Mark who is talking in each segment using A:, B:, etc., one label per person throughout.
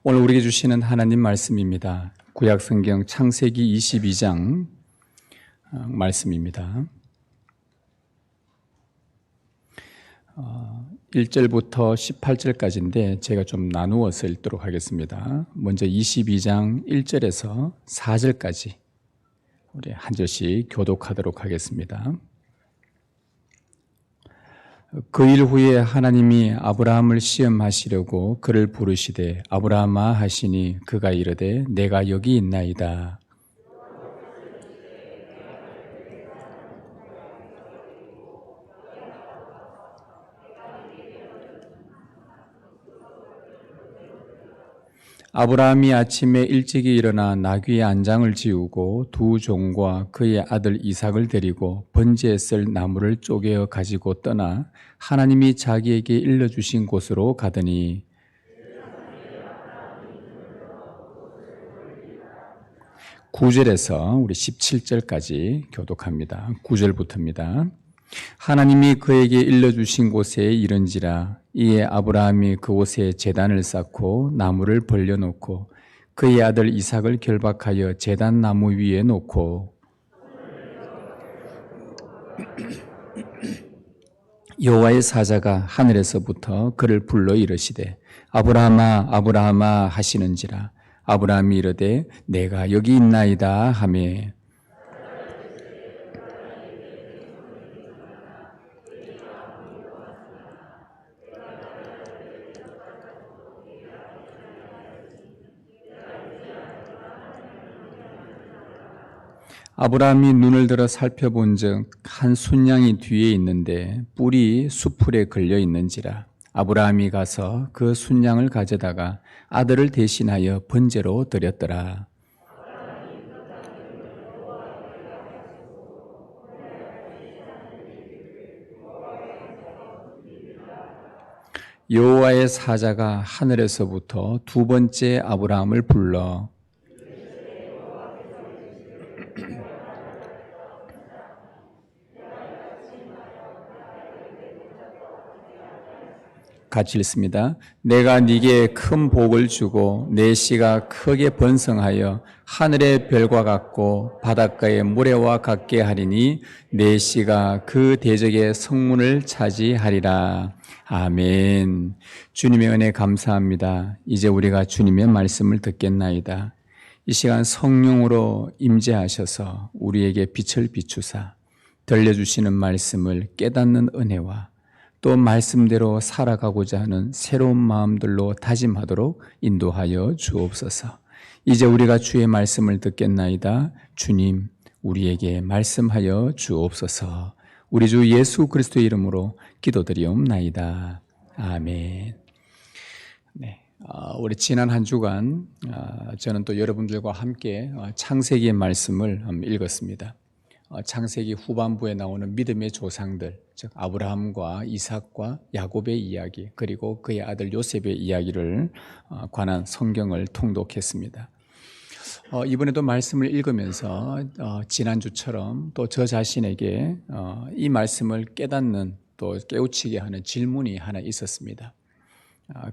A: 오늘 우리에게 주시는 하나님 말씀입니다. 구약성경 창세기 22장 말씀입니다. 1절부터 18절까지인데 제가 좀 나누어서 읽도록 하겠습니다. 먼저 22장 1절에서 4절까지 우리 한 절씩 교독하도록 하겠습니다. 그 일 후에 하나님이 아브라함을 시험하시려고 그를 부르시되 아브라함아 하시니 그가 이르되 내가 여기 있나이다. 아브라함이 아침에 일찍이 일어나 나귀의 안장을 지우고 두 종과 그의 아들 이삭을 데리고 번제에 쓸 나무를 쪼개어 가지고 떠나 하나님이 자기에게 일러주신 곳으로 가더니 9절에서 우리 17절까지 교독합니다. 9절부터입니다. 하나님이 그에게 일러주신 곳에 이른지라 이에 아브라함이 그곳에 제단을 쌓고 나무를 벌려놓고 그의 아들 이삭을 결박하여 제단 나무 위에 놓고 여호와의 사자가 하늘에서부터 그를 불러 이르시되 아브라함아 아브라함아 하시는지라 아브라함이 이르되 내가 여기 있나이다 하매 아브라함이 눈을 들어 살펴본즉 한 순양이 뒤에 있는데 뿔이 수풀에 걸려 있는지라 아브라함이 가서 그 순양을 가져다가 아들을 대신하여 번제로 드렸더라. 여호와의 사자가 하늘에서부터 두 번째 아브라함을 불러 같이 읽습니다. 내가 네게 큰 복을 주고 내 씨가 크게 번성하여 하늘의 별과 같고 바닷가의 모래와 같게 하리니 내 씨가 그 대적의 성문을 차지하리라. 아멘. 주님의 은혜 감사합니다. 이제 우리가 주님의 말씀을 듣겠나이다. 이 시간 성령으로 임재하셔서 우리에게 빛을 비추사 들려주시는 말씀을 깨닫는 은혜와 또 말씀대로 살아가고자 하는 새로운 마음들로 다짐하도록 인도하여 주옵소서. 이제 우리가 주의 말씀을 듣겠나이다. 주님, 우리에게 말씀하여 주옵소서. 우리 주 예수 그리스도의 이름으로 기도드리옵나이다. 아멘. 네, 우리 지난 한 주간 저는 또 여러분들과 함께 창세기의 말씀을 읽었습니다. 창세기 후반부에 나오는 믿음의 조상들, 즉 아브라함과 이삭과 야곱의 이야기, 그리고 그의 아들 요셉의 이야기를 관한 성경을 통독했습니다. 이번에도 말씀을 읽으면서 지난주처럼 또 저 자신에게 이 말씀을 깨닫는 또 깨우치게 하는 질문이 하나 있었습니다.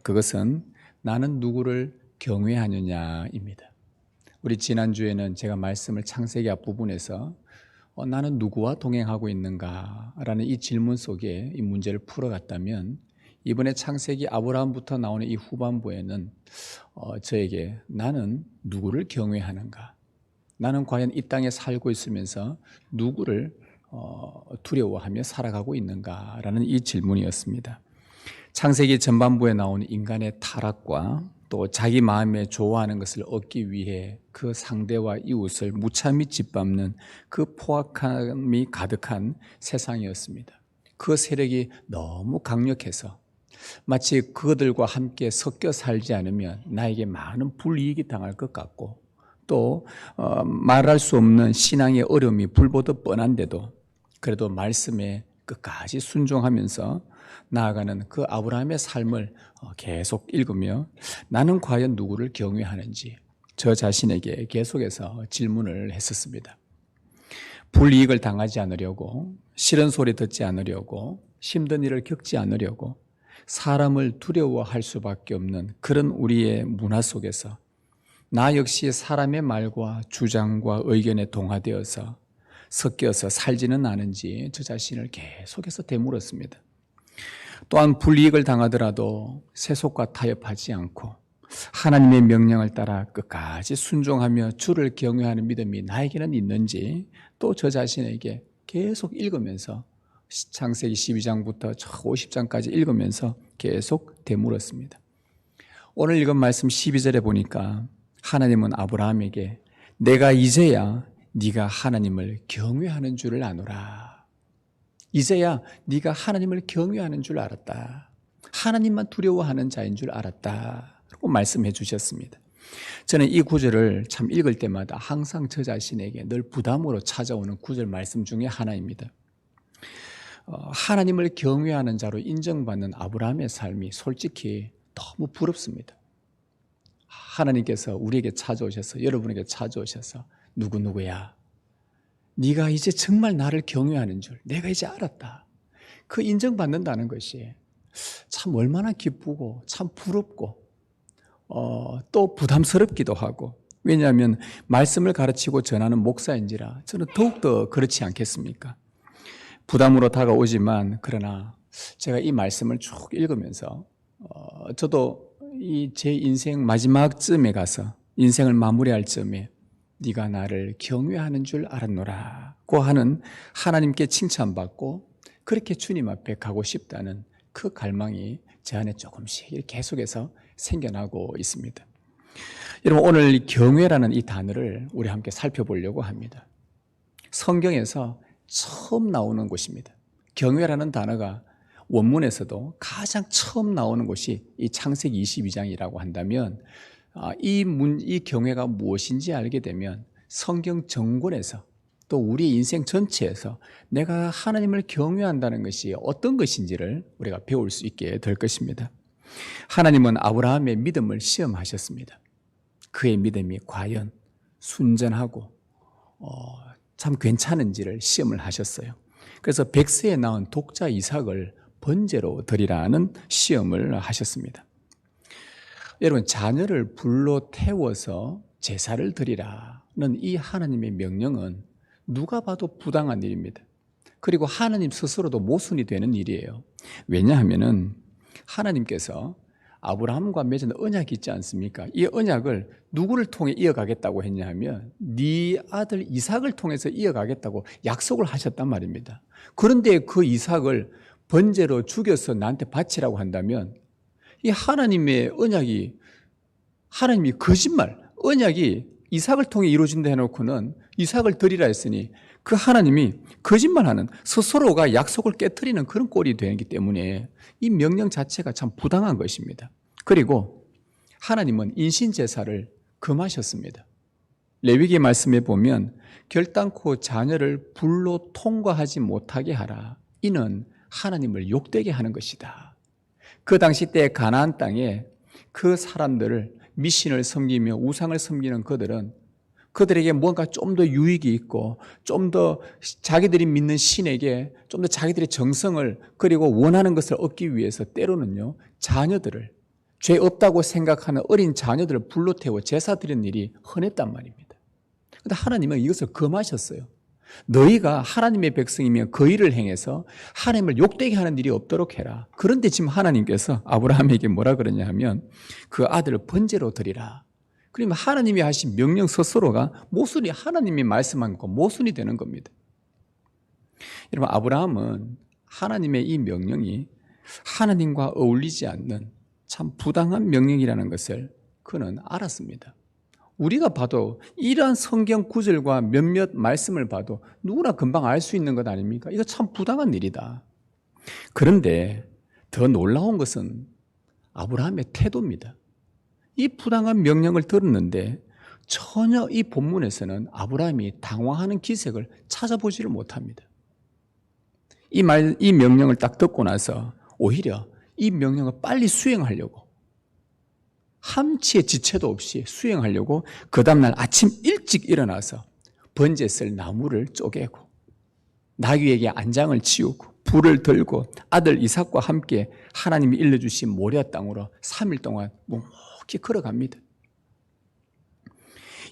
A: 그것은 나는 누구를 경외하느냐입니다. 우리 지난주에는 제가 말씀을 창세기 앞부분에서 나는 누구와 동행하고 있는가라는 이 질문 속에 이 문제를 풀어갔다면 이번에 창세기 아브라함부터 나오는 이 후반부에는 저에게 나는 누구를 경외하는가? 나는 과연 이 땅에 살고 있으면서 누구를 두려워하며 살아가고 있는가라는 이 질문이었습니다. 창세기 전반부에 나오는 인간의 타락과 또 자기 마음에 좋아하는 것을 얻기 위해 그 상대와 이웃을 무참히 짓밟는 그 포악함이 가득한 세상이었습니다. 그 세력이 너무 강력해서 마치 그들과 함께 섞여 살지 않으면 나에게 많은 불이익이 당할 것 같고 또 말할 수 없는 신앙의 어려움이 불보듯 뻔한데도 그래도 말씀에 끝까지 순종하면서 나아가는 그 아브라함의 삶을 계속 읽으며 나는 과연 누구를 경외하는지 저 자신에게 계속해서 질문을 했었습니다. 불이익을 당하지 않으려고, 싫은 소리 듣지 않으려고, 힘든 일을 겪지 않으려고 사람을 두려워할 수밖에 없는 그런 우리의 문화 속에서 나 역시 사람의 말과 주장과 의견에 동화되어서 섞여서 살지는 않은지 저 자신을 계속해서 되물었습니다. 또한 불이익을 당하더라도 세속과 타협하지 않고 하나님의 명령을 따라 끝까지 순종하며 주를 경외하는 믿음이 나에게는 있는지 또 저 자신에게 계속 읽으면서 창세기 12장부터 50장까지 읽으면서 계속 되물었습니다. 오늘 읽은 말씀 12절에 보니까 하나님은 아브라함에게 내가 이제야 네가 하나님을 경외하는 줄을 아노라. 이제야 네가 하나님을 경외하는 줄 알았다. 하나님만 두려워하는 자인 줄 알았다. 라고 말씀해 주셨습니다. 저는 이 구절을 참 읽을 때마다 항상 저 자신에게 늘 부담으로 찾아오는 구절 말씀 중에 하나입니다. 하나님을 경외하는 자로 인정받는 아브라함의 삶이 솔직히 너무 부럽습니다. 하나님께서 우리에게 찾아오셔서 여러분에게 찾아오셔서 누구누구야 네가 이제 정말 나를 경외하는 줄 내가 이제 알았다. 그 인정받는다는 것이 참 얼마나 기쁘고 참 부럽고 또 부담스럽기도 하고 왜냐하면 말씀을 가르치고 전하는 목사인지라 저는 더욱더 그렇지 않겠습니까? 부담으로 다가오지만 그러나 제가 이 말씀을 쭉 읽으면서 저도 이 제 인생 마지막쯤에 가서 인생을 마무리할 쯤에 네가 나를 경외하는 줄 알았노라고 하는 하나님께 칭찬받고 그렇게 주님 앞에 가고 싶다는 그 갈망이 제 안에 조금씩 계속해서 생겨나고 있습니다. 여러분 오늘 경외라는 이 단어를 우리 함께 살펴보려고 합니다. 성경에서 처음 나오는 곳입니다. 경외라는 단어가 원문에서도 가장 처음 나오는 곳이 이 창세기 22장이라고 한다면 이 경외가 무엇인지 알게 되면 성경 전권에서 또 우리 인생 전체에서 내가 하나님을 경외한다는 것이 어떤 것인지를 우리가 배울 수 있게 될 것입니다. 하나님은 아브라함의 믿음을 시험하셨습니다. 그의 믿음이 과연 순전하고 참 괜찮은지를 시험을 하셨어요. 그래서 백세에 낳은 독자 이삭을 번제로 드리라는 시험을 하셨습니다. 여러분 자녀를 불로 태워서 제사를 드리라는 이 하나님의 명령은 누가 봐도 부당한 일입니다. 그리고 하나님 스스로도 모순이 되는 일이에요. 왜냐하면 하나님께서 아브라함과 맺은 언약이 있지 않습니까? 이 언약을 누구를 통해 이어가겠다고 했냐 하면 네 아들 이삭을 통해서 이어가겠다고 약속을 하셨단 말입니다. 그런데 그 이삭을 번제로 죽여서 나한테 바치라고 한다면 이 하나님의 언약이 하나님이 거짓말, 언약이 이삭을 통해 이루어진다 해놓고는 이삭을 드리라 했으니 그 하나님이 거짓말하는 스스로가 약속을 깨트리는 그런 꼴이 되기 때문에 이 명령 자체가 참 부당한 것입니다. 그리고 하나님은 인신제사를 금하셨습니다. 레위기 말씀에 보면 결단코 자녀를 불로 통과하지 못하게 하라. 이는 하나님을 욕되게 하는 것이다. 그 당시 때 가나안 땅에 그 사람들을 미신을 섬기며 우상을 섬기는 그들에게 뭔가 좀 더 유익이 있고 좀 더 자기들이 믿는 신에게 좀 더 자기들의 정성을 그리고 원하는 것을 얻기 위해서 때로는요 자녀들을 죄 없다고 생각하는 어린 자녀들을 불로 태워 제사 드리는 일이 흔했단 말입니다. 그런데 하나님은 이것을 금하셨어요. 너희가 하나님의 백성이며 그 일을 행해서 하나님을 욕되게 하는 일이 없도록 해라. 그런데 지금 하나님께서 아브라함에게 뭐라 그러냐 하면 그 아들을 번제로 드리라. 그러면 하나님이 하신 명령 스스로가 모순이 하나님이 말씀한 거 모순이 되는 겁니다. 여러분 아브라함은 하나님의 이 명령이 하나님과 어울리지 않는 참 부당한 명령이라는 것을 그는 알았습니다. 우리가 봐도 이러한 성경 구절과 몇몇 말씀을 봐도 누구나 금방 알 수 있는 것 아닙니까? 이거 참 부당한 일이다. 그런데 더 놀라운 것은 아브라함의 태도입니다. 이 부당한 명령을 들었는데 전혀 이 본문에서는 아브라함이 당황하는 기색을 찾아보지를 못합니다. 이 명령을 딱 듣고 나서 오히려 이 명령을 빨리 수행하려고 함치의 지체도 없이 수행하려고 그 다음날 아침 일찍 일어나서 번제 쓸 나무를 쪼개고 나귀에게 안장을 치우고 불을 들고 아들 이삭과 함께 하나님이 일러주신 모리아 땅으로 3일 동안 묵묵히 걸어갑니다.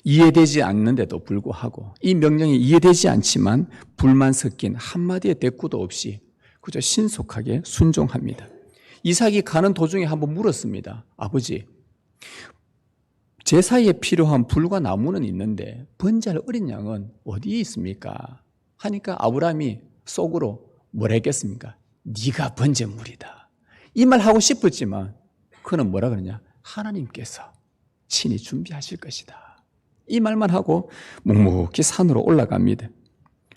A: 이해되지 않는데도 불구하고 이 명령이 이해되지 않지만 불만 섞인 한마디의 대꾸도 없이 그저 신속하게 순종합니다. 이삭이 가는 도중에 한번 물었습니다. 아버지, 제사에 필요한 불과 나무는 있는데 번제할 어린 양은 어디에 있습니까? 하니까 아브라함이 속으로 뭐라 했겠습니까? 네가 번제물이다. 이 말 하고 싶었지만 그는 뭐라 그러냐? 하나님께서 친히 준비하실 것이다. 이 말만 하고 묵묵히 산으로 올라갑니다.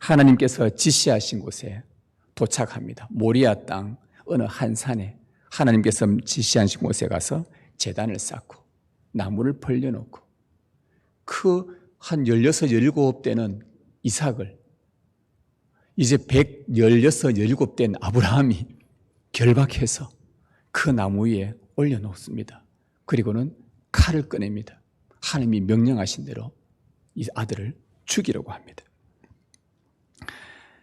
A: 하나님께서 지시하신 곳에 도착합니다. 모리아 땅 어느 한 산에 하나님께서 지시하신 곳에 가서 제단을 쌓고 나무를 벌려놓고 그 한 16, 17대는 이삭을 이제 116, 17된 아브라함이 결박해서 그 나무 위에 올려놓습니다. 그리고는 칼을 꺼냅니다. 하나님이 명령하신 대로 이 아들을 죽이려고 합니다.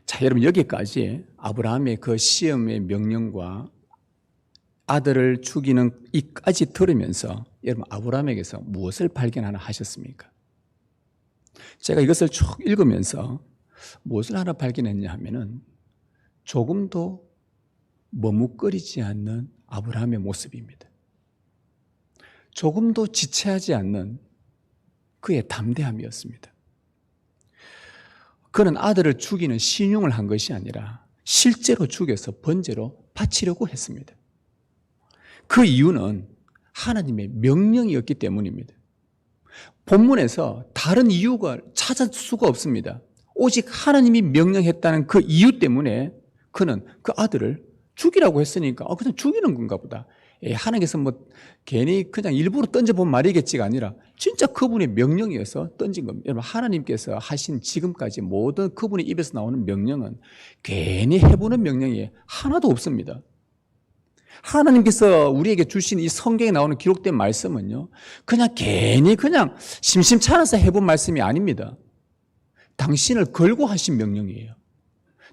A: 자, 여러분 여기까지 아브라함의 그 시험의 명령과 아들을 죽이는 이까지 들으면서 여러분 아브라함에게서 무엇을 발견하나 하셨습니까? 제가 이것을 쭉 읽으면서 무엇을 하나 발견했냐 하면은 조금도 머뭇거리지 않는 아브라함의 모습입니다. 조금도 지체하지 않는 그의 담대함이었습니다. 그는 아들을 죽이는 신용을 한 것이 아니라 실제로 죽여서 번제로 바치려고 했습니다. 그 이유는 하나님의 명령이었기 때문입니다. 본문에서 다른 이유가 찾을 수가 없습니다. 오직 하나님이 명령했다는 그 이유 때문에 그는 그 아들을 죽이라고 했으니까 그냥 죽이는 건가 보다. 하나님께서 괜히 그냥 일부러 던져본 말이겠지가 아니라 진짜 그분의 명령이어서 던진 겁니다. 여러분 하나님께서 하신 지금까지 모든 그분의 입에서 나오는 명령은 괜히 해보는 명령이 하나도 없습니다. 하나님께서 우리에게 주신 이 성경에 나오는 기록된 말씀은요, 그냥 괜히 그냥 심심찮아서 해본 말씀이 아닙니다. 당신을 걸고 하신 명령이에요.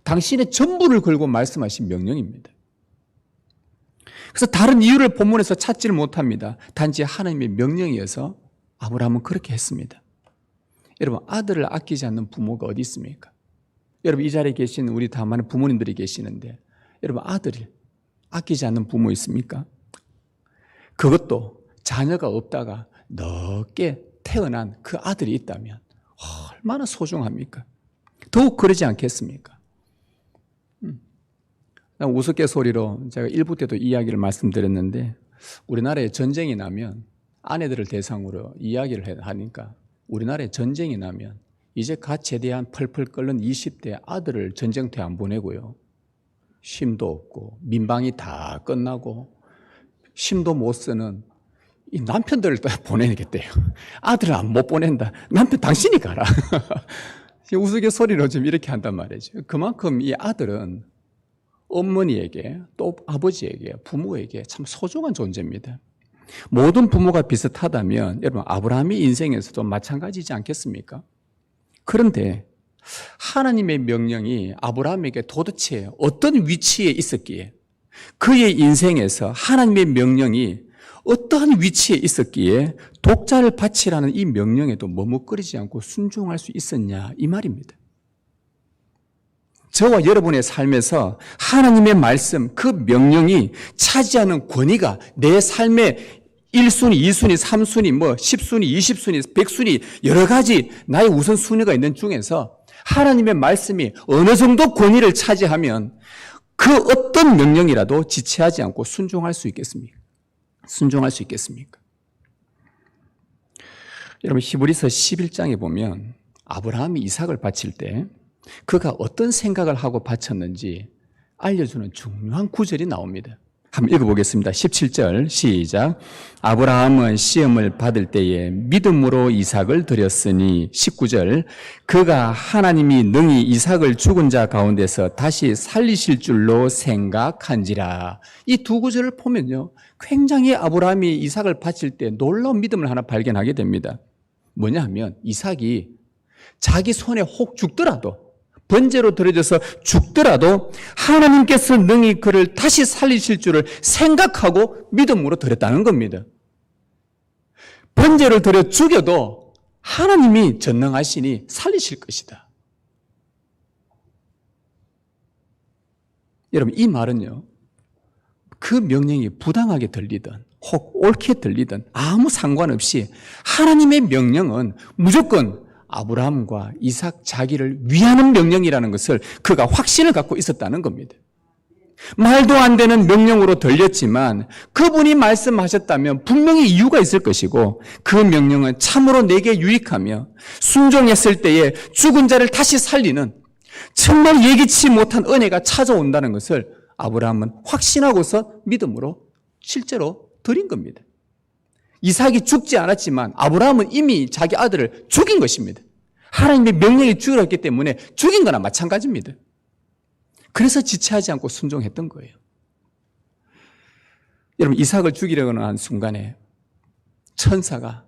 A: 당신의 전부를 걸고 말씀하신 명령입니다. 그래서 다른 이유를 본문에서 찾지를 못합니다. 단지 하나님의 명령이어서 아브라함은 그렇게 했습니다. 여러분 아들을 아끼지 않는 부모가 어디 있습니까? 여러분 이 자리에 계신 우리 다 많은 부모님들이 계시는데 여러분 아들을 아끼지 않는 부모 있습니까? 그것도 자녀가 없다가 넓게 태어난 그 아들이 있다면 얼마나 소중합니까? 더욱 그러지 않겠습니까? 우스갯소리로 제가 1부 때도 이야기를 말씀드렸는데 우리나라에 전쟁이 나면 아내들을 대상으로 이야기를 하니까 우리나라에 전쟁이 나면 이제 갓 제대한 펄펄 끓는 20대 아들을 전쟁터에 안 보내고요. 쉼도 없고 민방위 다 끝나고 쉼도 못 쓰는 이 남편들을 보내겠대요. 아들을 못 보낸다. 남편 당신이 가라. 우스갯소리로 좀 이렇게 한단 말이죠. 그만큼 이 아들은 어머니에게 또 아버지에게 부모에게 참 소중한 존재입니다. 모든 부모가 비슷하다면 여러분 아브라함의 인생에서도 마찬가지지 않겠습니까? 그런데 하나님의 명령이 아브라함에게 도대체 어떤 위치에 있었기에 그의 인생에서 하나님의 명령이 어떠한 위치에 있었기에 독자를 바치라는 이 명령에도 머뭇거리지 않고 순종할 수 있었냐 이 말입니다. 저와 여러분의 삶에서 하나님의 말씀 그 명령이 차지하는 권위가 내 삶의 1순위, 2순위, 3순위, 10순위, 20순위, 100순위 여러 가지 나의 우선순위가 있는 중에서 하나님의 말씀이 어느 정도 권위를 차지하면 그 어떤 명령이라도 지체하지 않고 순종할 수 있겠습니까? 순종할 수 있겠습니까? 여러분 히브리서 11장에 보면 아브라함이 이삭을 바칠 때 그가 어떤 생각을 하고 바쳤는지 알려주는 중요한 구절이 나옵니다. 한번 읽어보겠습니다. 17절 시작. 아브라함은 시험을 받을 때에 믿음으로 이삭을 드렸으니 19절 그가 하나님이 능히 이삭을 죽은 자 가운데서 다시 살리실 줄로 생각한지라. 이 두 구절을 보면요 굉장히 아브라함이 이삭을 바칠 때 놀라운 믿음을 하나 발견하게 됩니다. 뭐냐 하면 이삭이 자기 손에 혹 죽더라도 번제로 드려져서 죽더라도 하나님께서 능히 그를 다시 살리실 줄을 생각하고 믿음으로 드렸다는 겁니다. 번제를 드려 죽여도 하나님이 전능하시니 살리실 것이다. 여러분, 이 말은요, 그 명령이 부당하게 들리든 혹 옳게 들리든 아무 상관없이 하나님의 명령은 무조건 아브라함과 이삭 자기를 위하는 명령이라는 것을 그가 확신을 갖고 있었다는 겁니다. 말도 안 되는 명령으로 들렸지만 그분이 말씀하셨다면 분명히 이유가 있을 것이고 그 명령은 참으로 내게 유익하며 순종했을 때에 죽은 자를 다시 살리는 정말 예기치 못한 은혜가 찾아온다는 것을 아브라함은 확신하고서 믿음으로 실제로 드린 겁니다. 이삭이 죽지 않았지만 아브라함은 이미 자기 아들을 죽인 것입니다. 하나님의 명령이 죽였기 때문에 죽인 거나 마찬가지입니다. 그래서 지체하지 않고 순종했던 거예요. 여러분, 이삭을 죽이려고 한 순간에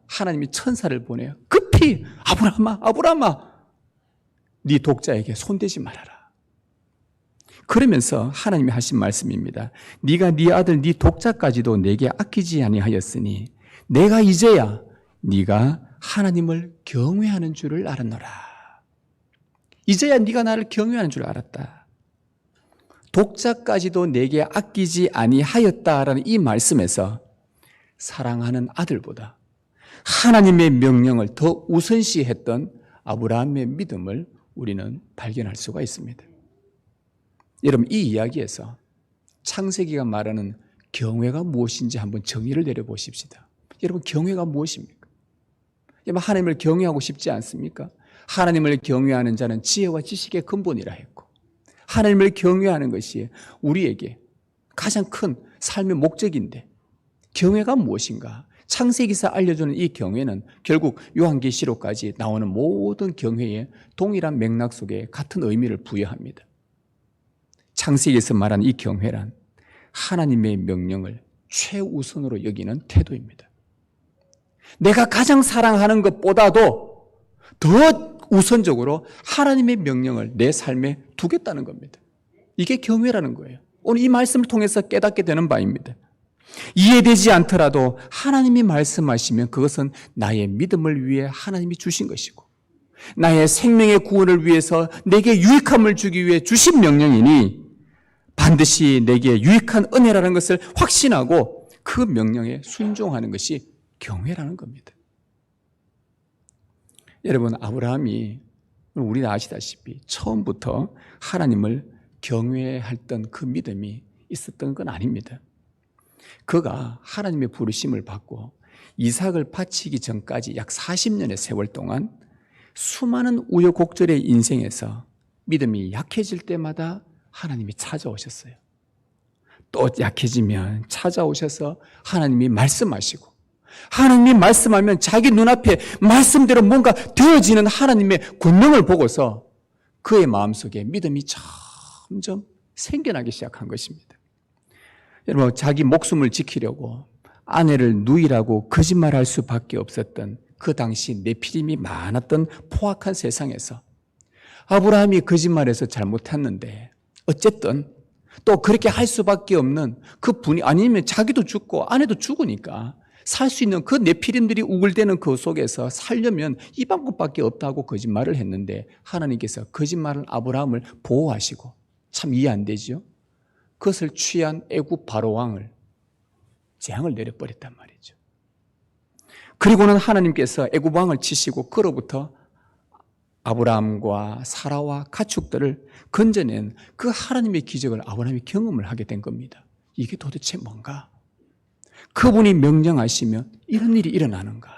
A: 하나님이 천사를 보내요. 급히 아브라함아 네 독자에게 손대지 말아라. 그러면서 하나님이 하신 말씀입니다. 네가 네 아들 네 독자까지도 내게 아끼지 아니하였으니 내가 이제야 네가 하나님을 경외하는 줄을 알았노라. 이제야 네가 나를 경외하는 줄 알았다. 독자까지도 내게 아끼지 아니하였다라는 이 말씀에서 사랑하는 아들보다 하나님의 명령을 더 우선시했던 아브라함의 믿음을 우리는 발견할 수가 있습니다. 여러분, 이 이야기에서 창세기가 말하는 경외가 무엇인지 한번 정의를 내려보십시다. 여러분, 경외가 무엇입니까? 여러분, 하나님을 경외하고 싶지 않습니까? 하나님을 경외하는 자는 지혜와 지식의 근본이라 했고 하나님을 경외하는 것이 우리에게 가장 큰 삶의 목적인데 경외가 무엇인가? 창세기에서 알려주는 이 경외는 결국 요한계시록까지 나오는 모든 경외의 동일한 맥락 속에 같은 의미를 부여합니다. 창세기에서 말하는 이 경외란 하나님의 명령을 최우선으로 여기는 태도입니다. 내가 가장 사랑하는 것보다도 더 우선적으로 하나님의 명령을 내 삶에 두겠다는 겁니다. 이게 경외라는 거예요. 오늘 이 말씀을 통해서 깨닫게 되는 바입니다. 이해되지 않더라도 하나님이 말씀하시면 그것은 나의 믿음을 위해 하나님이 주신 것이고 나의 생명의 구원을 위해서 내게 유익함을 주기 위해 주신 명령이니 반드시 내게 유익한 은혜라는 것을 확신하고 그 명령에 순종하는 것이 경외라는 겁니다. 여러분, 아브라함이 우리는 아시다시피 처음부터 하나님을 경외했던 그 믿음이 있었던 건 아닙니다. 그가 하나님의 부르심을 받고 이삭을 바치기 전까지 약 40년의 세월 동안 수많은 우여곡절의 인생에서 믿음이 약해질 때마다 하나님이 찾아오셨어요. 또 약해지면 찾아오셔서 하나님이 말씀하시고 하나님이 말씀하면 자기 눈앞에 말씀대로 뭔가 되어지는 하나님의 권능을 보고서 그의 마음속에 믿음이 점점 생겨나기 시작한 것입니다. 여러분, 자기 목숨을 지키려고 아내를 누이라고 거짓말할 수밖에 없었던 그 당시 내피림이 많았던 포악한 세상에서 아브라함이 거짓말해서 잘못했는데 어쨌든 또 그렇게 할 수밖에 없는 그 분이 아니면 자기도 죽고 아내도 죽으니까 살 수 있는 그 내피림들이 우글대는 그 속에서 살려면 이 방법밖에 없다고 거짓말을 했는데 하나님께서 거짓말을 아브라함을 보호하시고 참 이해 안 되죠? 그것을 취한 애굽 바로왕을 재앙을 내려버렸단 말이죠. 그리고는 하나님께서 애굽 왕을 치시고 그로부터 아브라함과 사라와 가축들을 건져낸 그 하나님의 기적을 아브라함이 경험을 하게 된 겁니다. 이게 도대체 뭔가? 그분이 명령하시면 이런 일이 일어나는가?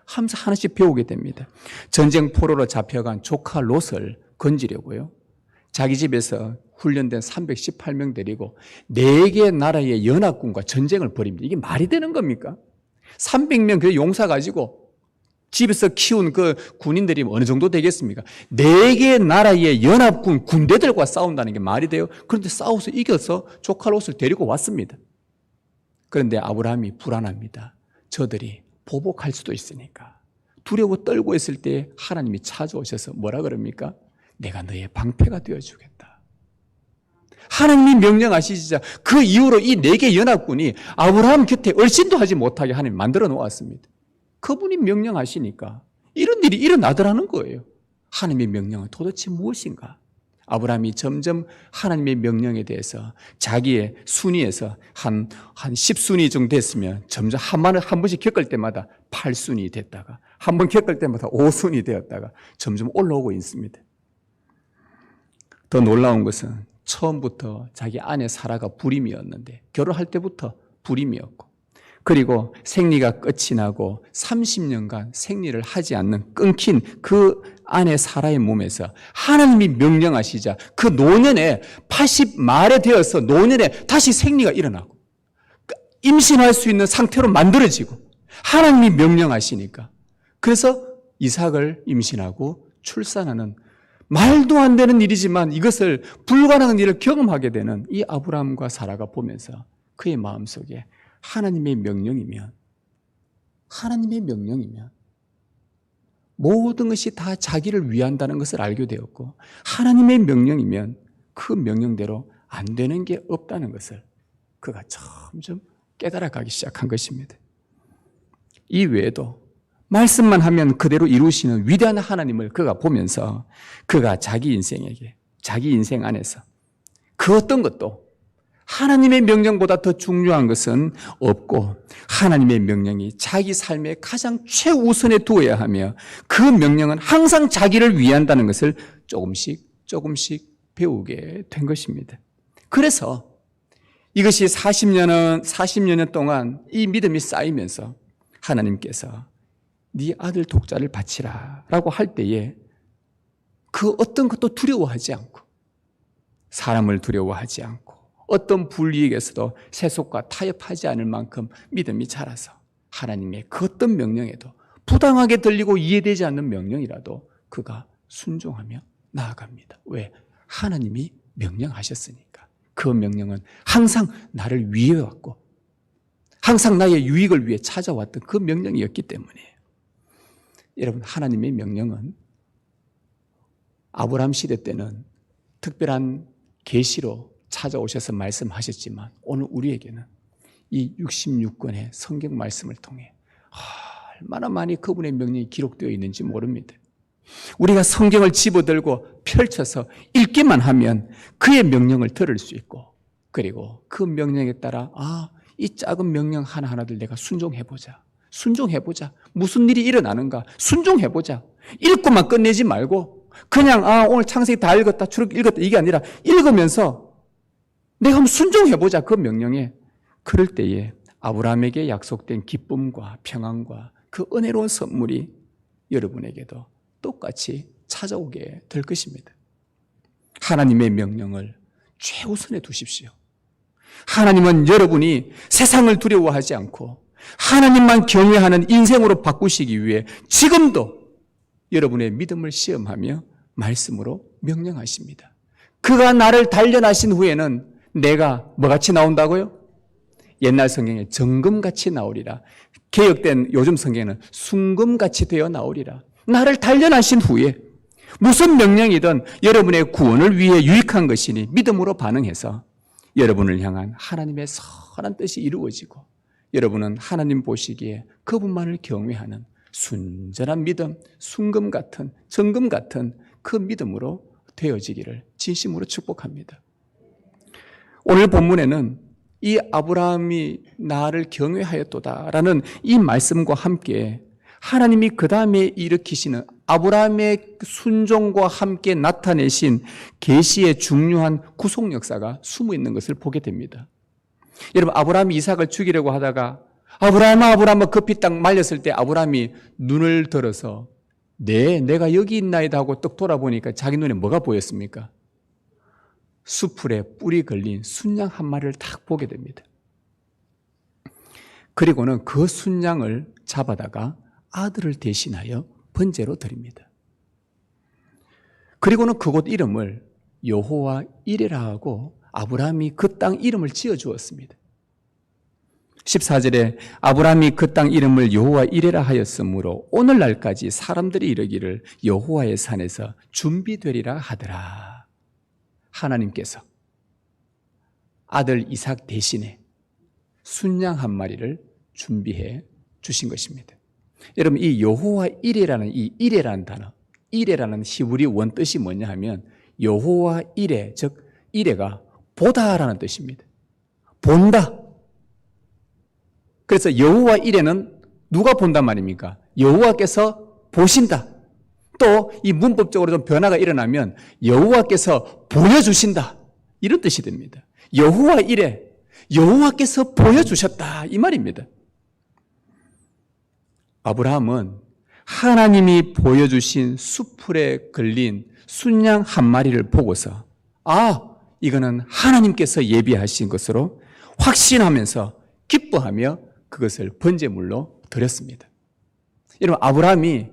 A: 하면서 하나씩 배우게 됩니다. 전쟁 포로로 잡혀간 조카 롯을 건지려고요. 자기 집에서 훈련된 318명 데리고 4개 나라의 연합군과 전쟁을 벌입니다. 이게 말이 되는 겁니까? 300명 그 용사 가지고 집에서 키운 그 군인들이 어느 정도 되겠습니까? 4개 나라의 연합군 군대들과 싸운다는 게 말이 돼요? 그런데 싸워서 이겨서 조카 롯을 데리고 왔습니다. 그런데 아브라함이 불안합니다. 저들이 보복할 수도 있으니까. 두려워 떨고 있을 때 하나님이 찾아오셔서 뭐라 그럽니까? 내가 너의 방패가 되어주겠다. 하나님이 명령하시자 그 이후로 이 4개 연합군이 아브라함 곁에 얼씬도 하지 못하게 하나님 만들어 놓았습니다. 그분이 명령하시니까 이런 일이 일어나더라는 거예요. 하나님의 명령은 도대체 무엇인가? 아브라함이 점점 하나님의 명령에 대해서 자기의 순위에서 한 10순위 정도 됐으면 점점 한 번씩 겪을 때마다 8순위 됐다가 한 번 겪을 때마다 5순위 되었다가 점점 올라오고 있습니다. 더 놀라운 것은 처음부터 자기 아내 사라가 불임이었는데 결혼할 때부터 불임이었고 그리고 생리가 끝이 나고 30년간 생리를 하지 않는 끊긴 그 아내 사라의 몸에서 하나님이 명령하시자 그 노년에 80 말에 되어서 노년에 다시 생리가 일어나고 임신할 수 있는 상태로 만들어지고 하나님이 명령하시니까 그래서 이삭을 임신하고 출산하는 말도 안 되는 일이지만 이것을 불가능한 일을 경험하게 되는 이 아브라함과 사라가 보면서 그의 마음속에 하나님의 명령이면 모든 것이 다 자기를 위한다는 것을 알게 되었고 하나님의 명령이면 그 명령대로 안 되는 게 없다는 것을 그가 점점 깨달아가기 시작한 것입니다. 이 외에도 말씀만 하면 그대로 이루시는 위대한 하나님을 그가 보면서 그가 자기 인생 안에서 그 어떤 것도 하나님의 명령보다 더 중요한 것은 없고 하나님의 명령이 자기 삶의 가장 최우선에 두어야 하며 그 명령은 항상 자기를 위한다는 것을 조금씩 배우게 된 것입니다. 그래서 이것이 40년 동안 이 믿음이 쌓이면서 하나님께서 네 아들 독자를 바치라 라고 할 때에 그 어떤 것도 두려워하지 않고 사람을 두려워하지 않고 어떤 불이익에서도 세속과 타협하지 않을 만큼 믿음이 자라서 하나님의 그 어떤 명령에도 부당하게 들리고 이해되지 않는 명령이라도 그가 순종하며 나아갑니다. 왜? 하나님이 명령하셨으니까. 그 명령은 항상 나를 위해왔고 항상 나의 유익을 위해 찾아왔던 그 명령이었기 때문이에요. 여러분, 하나님의 명령은 아브라함 시대 때는 특별한 계시로 찾아오셔서 말씀하셨지만 오늘 우리에게는 이 66권의 성경 말씀을 통해 얼마나 많이 그분의 명령이 기록되어 있는지 모릅니다. 우리가 성경을 집어들고 펼쳐서 읽기만 하면 그의 명령을 들을 수 있고 그리고 그 명령에 따라 이 작은 명령 하나하나들 내가 순종해보자. 무슨 일이 일어나는가 순종해보자. 읽고만 끝내지 말고 그냥 오늘 창세기 다 읽었다 출애굽 읽었다 이게 아니라 읽으면서 내가 한번 순종해보자 그 명령에. 그럴 때에 아브라함에게 약속된 기쁨과 평안과 그 은혜로운 선물이 여러분에게도 똑같이 찾아오게 될 것입니다. 하나님의 명령을 최우선에 두십시오. 하나님은 여러분이 세상을 두려워하지 않고 하나님만 경외하는 인생으로 바꾸시기 위해 지금도 여러분의 믿음을 시험하며 말씀으로 명령하십니다. 그가 나를 단련하신 후에는 내가 뭐같이 나온다고요? 옛날 성경에 정금같이 나오리라. 개혁된 요즘 성경에는 순금같이 되어 나오리라. 나를 단련하신 후에 무슨 명령이든 여러분의 구원을 위해 유익한 것이니 믿음으로 반응해서 여러분을 향한 하나님의 선한 뜻이 이루어지고 여러분은 하나님 보시기에 그분만을 경외하는 순전한 믿음, 순금 같은, 정금 같은 그 믿음으로 되어지기를 진심으로 축복합니다. 오늘 본문에는 이 아브라함이 나를 경외하였도다라는 이 말씀과 함께 하나님이 그 다음에 일으키시는 아브라함의 순종과 함께 나타내신 계시의 중요한 구속 역사가 숨어 있는 것을 보게 됩니다. 여러분, 아브라함이 이삭을 죽이려고 하다가 아브라함아 급히 딱 말렸을 때 아브라함이 눈을 들어서 내가 여기 있나이다 하고 떡 돌아보니까 자기 눈에 뭐가 보였습니까? 수풀에 뿔이 걸린 순양 한 마리를 딱 보게 됩니다. 그리고는 그 순양을 잡아다가 아들을 대신하여 번제로 드립니다. 그리고는 그곳 이름을 여호와 이레라 하고 아브라함이 그 땅 이름을 지어주었습니다. 14절에 아브라함이 그 땅 이름을 여호와 이레라 하였으므로 오늘날까지 사람들이 이르기를 여호와의 산에서 준비되리라 하더라. 하나님께서 아들 이삭 대신에 순양 한 마리를 준비해 주신 것입니다. 여러분, 이 여호와 이레라는 이 이레라는 단어, 이레라는 히브리 원 뜻이 뭐냐 하면 여호와 이레, 즉 이레가 보다라는 뜻입니다. 본다. 그래서 여호와 이레는 누가 본단 말입니까? 여호와께서 보신다. 또 이 문법적으로 좀 변화가 일어나면 여호와께서 보여주신다. 이런 뜻이 됩니다. 여호와 이레, 여호와께서 보여주셨다. 이 말입니다. 아브라함은 하나님이 보여주신 수풀에 걸린 순양 한 마리를 보고서 이거는 하나님께서 예비하신 것으로 확신하면서 기뻐하며 그것을 번제물로 드렸습니다. 여러분, 아브라함이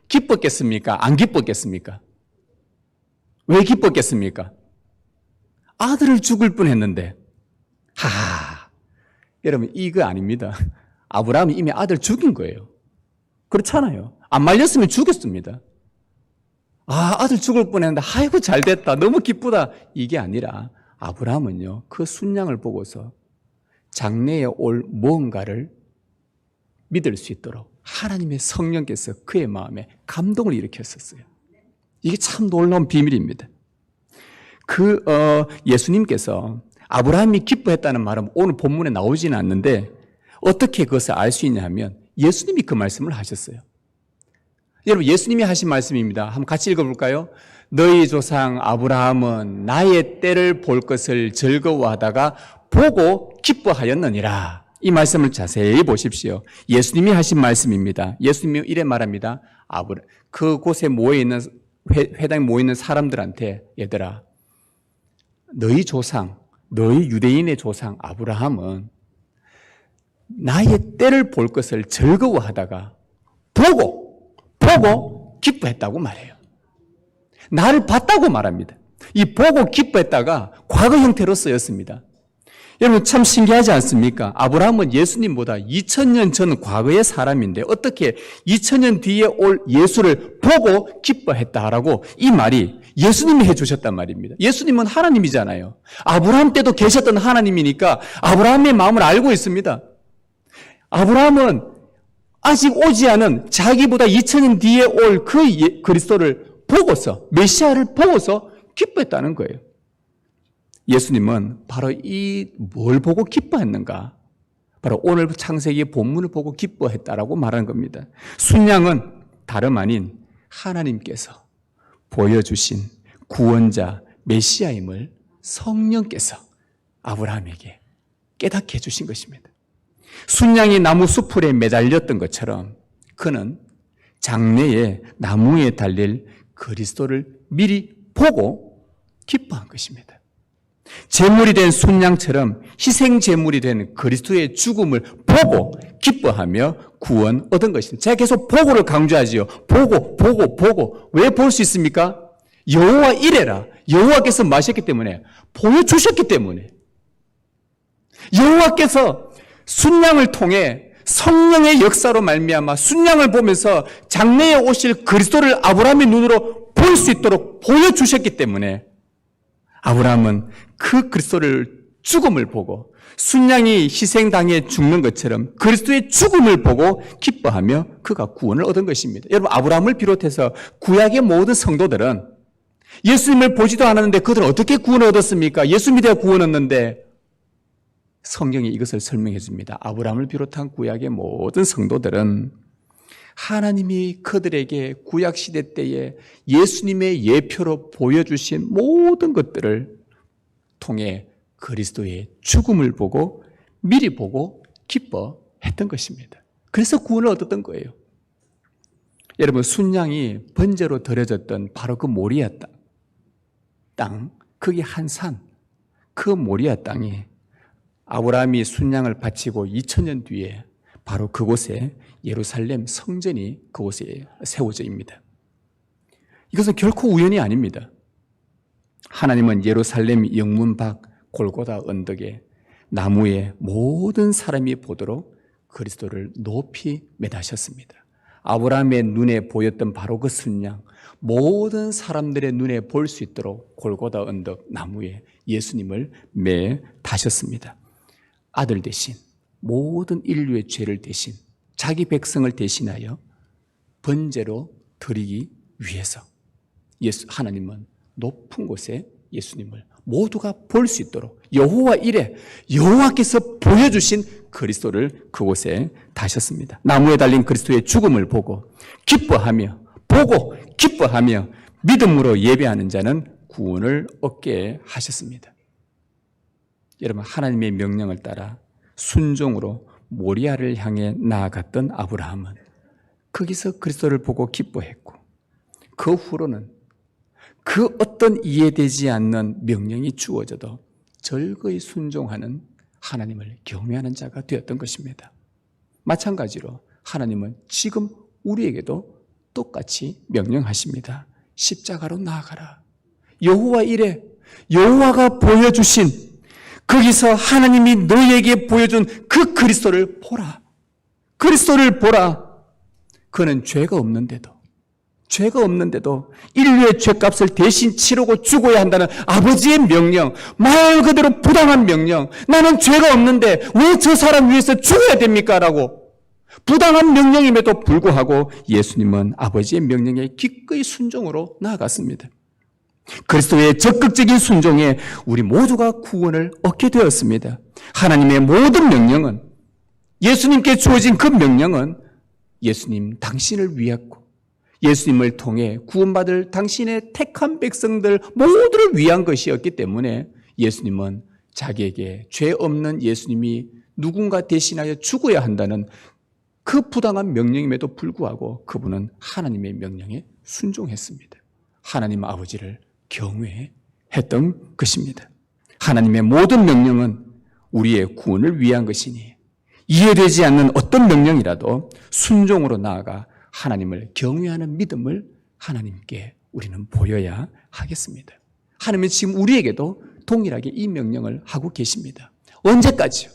A: 기뻤겠습니까? 안 기뻤겠습니까? 왜 기뻤겠습니까? 아들을 죽을 뻔했는데 여러분, 이거 아닙니다. 아브라함이 이미 아들 죽인 거예요. 그렇잖아요. 안 말렸으면 죽였습니다. 아들 죽을 뻔했는데 아이고 잘됐다, 너무 기쁘다, 이게 아니라 아브라함은요, 그 순양을 보고서 장래에 올 무언가를 믿을 수 있도록 하나님의 성령께서 그의 마음에 감동을 일으켰었어요. 이게 참 놀라운 비밀입니다. 예수님께서 아브라함이 기뻐했다는 말은 오늘 본문에 나오지는 않는데 어떻게 그것을 알 수 있냐 하면 예수님이 그 말씀을 하셨어요. 여러분, 예수님이 하신 말씀입니다. 한번 같이 읽어볼까요? 너희 조상 아브라함은 나의 때를 볼 것을 즐거워하다가 보고 기뻐하였느니라. 이 말씀을 자세히 보십시오. 예수님이 하신 말씀입니다. 예수님이 이래 말합니다. 그곳에 모여있는 회당에 모여있는 사람들한테, 얘들아, 너희 조상, 너희 유대인의 조상 아브라함은 나의 때를 볼 것을 즐거워하다가 보고 기뻐했다고 말해요. 나를 봤다고 말합니다. 이 보고 기뻐했다가 과거 형태로 쓰였습니다. 여러분, 참 신기하지 않습니까? 아브라함은 예수님보다 2000년 전 과거의 사람인데 어떻게 2000년 뒤에 올 예수를 보고 기뻐했다라고 이 말이 예수님이 해주셨단 말입니다. 예수님은 하나님이잖아요. 아브라함 때도 계셨던 하나님이니까 아브라함의 마음을 알고 있습니다. 아브라함은 아직 오지 않은 자기보다 2000년 뒤에 올 그 그리스도를 보고서, 메시아를 보고서 기뻐했다는 거예요. 예수님은 바로 뭘 보고 기뻐했는가? 바로 오늘 창세기 본문을 보고 기뻐했다라고 말하는 겁니다. 순양은 다름 아닌 하나님께서 보여주신 구원자 메시아임을 성령께서 아브라함에게 깨닫게 해주신 것입니다. 순양이 나무 수풀에 매달렸던 것처럼 그는 장래에 나무에 달릴 그리스도를 미리 보고 기뻐한 것입니다. 제물이 된 순양처럼 희생 제물이 된 그리스도의 죽음을 보고 기뻐하며 구원 얻은 것입니다. 제가 계속 보고를 강조하지요. 보고. 왜 볼 수 있습니까? 여호와 이레라. 여호와께서 마셨기 때문에, 보여주셨기 때문에. 여호와께서 순양을 통해 성령의 역사로 말미암아 순양을 보면서 장래에 오실 그리스도를 아브라함의 눈으로 볼 수 있도록 보여주셨기 때문에 아브라함은 그 그리스도를 죽음을 보고 순양이 희생당해 죽는 것처럼 그리스도의 죽음을 보고 기뻐하며 그가 구원을 얻은 것입니다. 여러분, 아브라함을 비롯해서 구약의 모든 성도들은 예수님을 보지도 않았는데 그들은 어떻게 구원을 얻었습니까? 예수 믿어야 구원 얻는데 성경이 이것을 설명해 줍니다. 아브라함을 비롯한 구약의 모든 성도들은 하나님이 그들에게 구약시대 때에 예수님의 예표로 보여주신 모든 것들을 통해 그리스도의 죽음을 보고 미리 보고 기뻐했던 것입니다. 그래서 구원을 얻었던 거예요. 여러분, 순양이 번제로 드려졌던 바로 그 모리아 땅, 그게 한 산, 그 모리아 땅이 아브라함이 순양을 바치고 2000년 뒤에 바로 그곳에 예루살렘 성전이 그곳에 세워져입니다. 이것은 결코 우연이 아닙니다. 하나님은 예루살렘 영문 밖 골고다 언덕에 나무에 모든 사람이 보도록 그리스도를 높이 매다셨습니다. 아브라함의 눈에 보였던 바로 그 순양, 모든 사람들의 눈에 볼 수 있도록 골고다 언덕 나무에 예수님을 매다셨습니다. 아들 대신 모든 인류의 죄를 대신 자기 백성을 대신하여 번제로 드리기 위해서 하나님은 높은 곳에 예수님을 모두가 볼 수 있도록 여호와 이레, 여호와께서 보여주신 그리스도를 그곳에 다셨습니다. 나무에 달린 그리스도의 죽음을 보고 기뻐하며 믿음으로 예배하는 자는 구원을 얻게 하셨습니다. 여러분, 하나님의 명령을 따라 순종으로 모리아를 향해 나아갔던 아브라함은 거기서 그리스도를 보고 기뻐했고, 그 후로는 그 어떤 이해되지 않는 명령이 주어져도 절거히 순종하는 하나님을 경외하는 자가 되었던 것입니다. 마찬가지로 하나님은 지금 우리에게도 똑같이 명령하십니다. 십자가로 나아가라. 여호와 이레, 여호와가 보여주신, 거기서 하나님이 너에게 보여준 그 그리스도를 보라. 그리스도를 보라. 그는 죄가 없는데도 인류의 죄값을 대신 치르고 죽어야 한다는 아버지의 명령, 말 그대로 부당한 명령, 나는 죄가 없는데 왜 저 사람 위해서 죽어야 됩니까? 라고 부당한 명령임에도 불구하고 예수님은 아버지의 명령에 기꺼이 순종으로 나아갔습니다. 그리스도의 적극적인 순종에 우리 모두가 구원을 얻게 되었습니다. 하나님의 모든 명령은, 예수님께 주어진 그 명령은 예수님 당신을 위했고, 예수님을 통해 구원받을 당신의 택한 백성들 모두를 위한 것이었기 때문에 예수님은 자기에게 죄 없는 예수님이 누군가 대신하여 죽어야 한다는 그 부당한 명령임에도 불구하고 그분은 하나님의 명령에 순종했습니다. 하나님 아버지를 경외했던 것입니다. 하나님의 모든 명령은 우리의 구원을 위한 것이니 이해되지 않는 어떤 명령이라도 순종으로 나아가 하나님을 경외하는 믿음을 하나님께 우리는 보여야 하겠습니다. 하나님은 지금 우리에게도 동일하게 이 명령을 하고 계십니다. 언제까지요?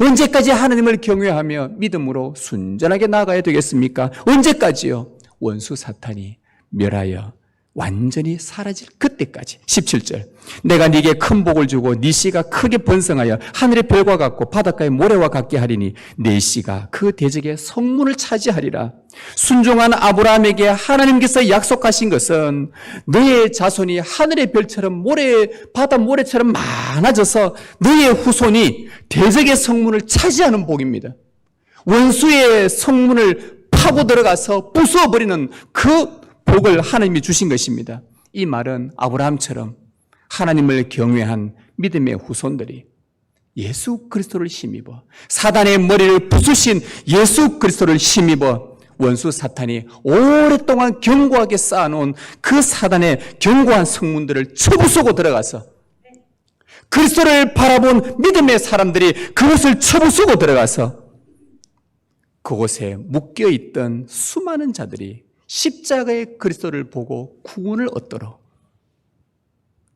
A: 언제까지 하나님을 경외하며 믿음으로 순전하게 나아가야 되겠습니까? 언제까지요? 원수 사탄이 멸하여 완전히 사라질 그때까지. 17절, 내가 네게 큰 복을 주고 네 씨가 크게 번성하여 하늘의 별과 같고 바닷가의 모래와 같게 하리니 네 씨가 그 대적의 성문을 차지하리라. 순종한 아브라함에게 하나님께서 약속하신 것은 너의 자손이 하늘의 별처럼 바다 모래처럼 많아져서 너의 후손이 대적의 성문을 차지하는 복입니다. 원수의 성문을 파고 들어가서 부숴버리는 그 복을 하나님이 주신 것입니다. 이 말은 아브라함처럼 하나님을 경외한 믿음의 후손들이 예수 그리스도를 힘입어 사단의 머리를 부수신 예수 그리스도를 힘입어 원수 사탄이 오랫동안 견고하게 쌓아놓은 그 사단의 견고한 성문들을 쳐부수고 들어가서 그리스도를 바라본 믿음의 사람들이 그것을 쳐부수고 들어가서 그곳에 묶여있던 수많은 자들이 십자가의 그리스도를 보고 구원을 얻도록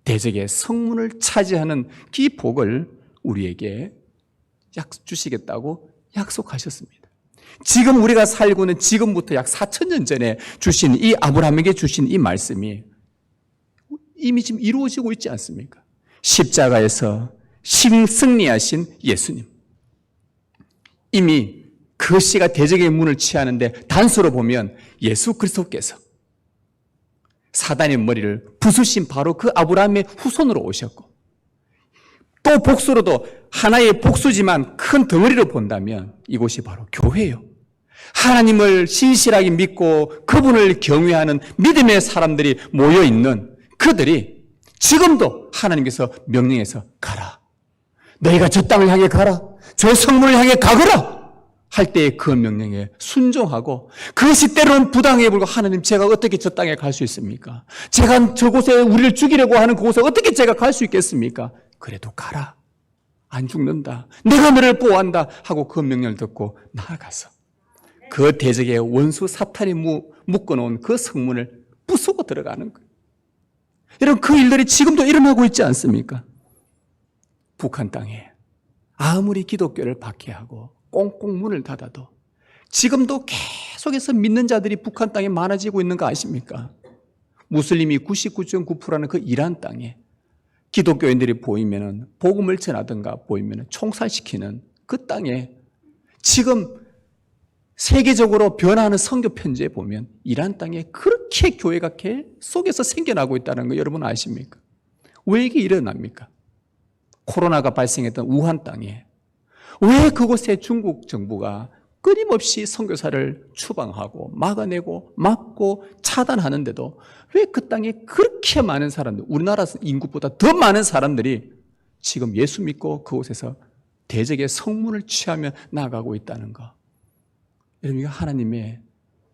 A: 대적의 성문을 차지하는 이 복을 우리에게 주시겠다고 약속하셨습니다. 지금 우리가 살고 있는 지금부터 약 4,000년 전에 주신 이 아브라함에게 주신 이 말씀이 이미 지금 이루어지고 있지 않습니까? 십자가에서 승리하신 예수님. 이미 그 씨가 대적의 문을 취하는데 단서로 보면 예수 그리스도께서 사단의 머리를 부수신 바로 그 아브라함의 후손으로 오셨고, 또 복수로도 하나의 복수지만 큰 덩어리로 본다면 이곳이 바로 교회예요. 하나님을 신실하게 믿고 그분을 경외하는 믿음의 사람들이 모여있는 그들이 지금도 하나님께서 명령해서 가라. 너희가 저 땅을 향해 가라. 저 성문을 향해 가거라. 할 때의 그 명령에 순종하고, 그것이 때로는 부당해 보이고, 하나님 제가 어떻게 저 땅에 갈 수 있습니까? 제가 저곳에 우리를 죽이려고 하는 그곳에 어떻게 제가 갈 수 있겠습니까? 그래도 가라. 안 죽는다. 내가 너를 보호한다. 하고 그 명령을 듣고 나아가서 그 대적의 원수 사탄이 묶어놓은 그 성문을 부수고 들어가는 거예요. 여러분, 그 일들이 지금도 일어나고 있지 않습니까? 북한 땅에 아무리 기독교를 박해하고 꽁꽁 문을 닫아도 지금도 계속해서 믿는 자들이 북한 땅에 많아지고 있는 거 아십니까? 무슬림이 99.9%라는 그 이란 땅에 기독교인들이 보이면은 복음을 전하든가 보이면은 총살시키는 그 땅에 지금 세계적으로 변화하는 선교 편지에 보면 이란 땅에 그렇게 교회가 계속해서 생겨나고 있다는 거 여러분 아십니까? 왜 이게 일어납니까? 코로나가 발생했던 우한 땅에 왜 그곳에 중국 정부가 끊임없이 선교사를 추방하고 막아내고 막고 차단하는데도 왜 그 땅에 그렇게 많은 사람들, 우리나라 인구보다 더 많은 사람들이 지금 예수 믿고 그곳에서 대적의 성문을 취하며 나아가고 있다는 거. 여러분, 이거 하나님의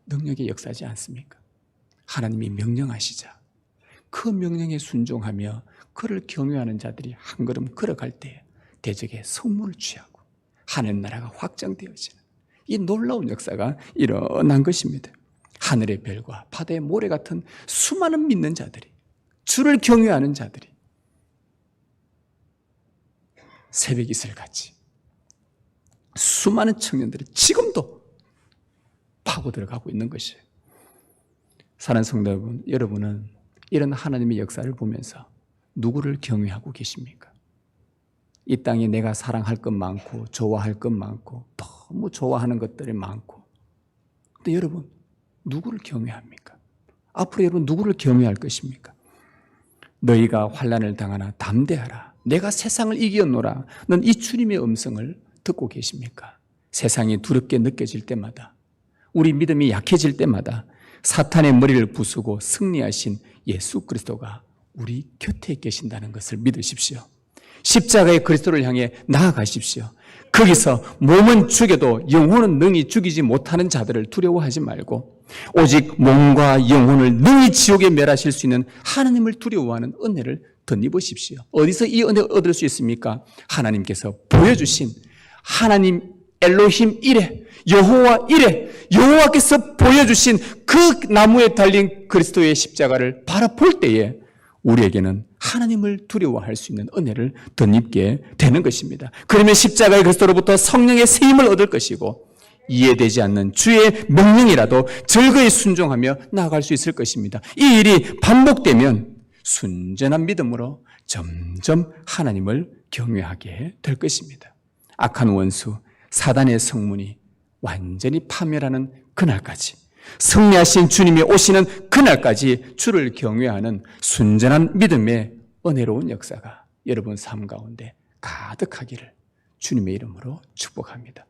A: 능력의 역사지 않습니까? 하나님이 명령하시자 그 명령에 순종하며 그를 경외하는 자들이 한 걸음 걸어갈 때 대적의 성문을 취하고 하늘나라가 확장되어지는 이 놀라운 역사가 일어난 것입니다. 하늘의 별과 바다의 모래 같은 수많은 믿는 자들이, 주를 경외하는 자들이 새벽 이슬같이 수많은 청년들이 지금도 파고 들어가고 있는 것이에요. 사랑하는 성도 여러분, 여러분은 이런 하나님의 역사를 보면서 누구를 경외하고 계십니까? 이 땅에 내가 사랑할 것 많고 좋아할 것 많고 너무 좋아하는 것들이 많고, 근데 여러분 누구를 경외합니까? 앞으로 여러분 누구를 경외할 것입니까? 너희가 환난을 당하나 담대하라, 내가 세상을 이겼노라. 넌 이 주님의 음성을 듣고 계십니까? 세상이 두렵게 느껴질 때마다, 우리 믿음이 약해질 때마다 사탄의 머리를 부수고 승리하신 예수 그리스도가 우리 곁에 계신다는 것을 믿으십시오. 십자가의 그리스도를 향해 나아가십시오. 거기서 몸은 죽여도 영혼은 능히 죽이지 못하는 자들을 두려워하지 말고 오직 몸과 영혼을 능히 지옥에 멸하실 수 있는 하나님을 두려워하는 은혜를 덧입으십시오. 어디서 이 은혜를 얻을 수 있습니까? 하나님께서 보여주신 하나님 엘로힘 이레, 여호와 이레, 여호와께서 보여주신 그 나무에 달린 그리스도의 십자가를 바라볼 때에 우리에게는 하나님을 두려워할 수 있는 은혜를 덧입게 되는 것입니다. 그러면 십자가의 그리스도로부터 성령의 세임을 얻을 것이고 이해되지 않는 주의 명령이라도 즐거이 순종하며 나아갈 수 있을 것입니다. 이 일이 반복되면 순전한 믿음으로 점점 하나님을 경외하게 될 것입니다. 악한 원수 사단의 성문이 완전히 파멸하는 그날까지, 승리하신 주님이 오시는 그날까지 주를 경외하는 순전한 믿음의 은혜로운 역사가 여러분 삶 가운데 가득하기를 주님의 이름으로 축복합니다.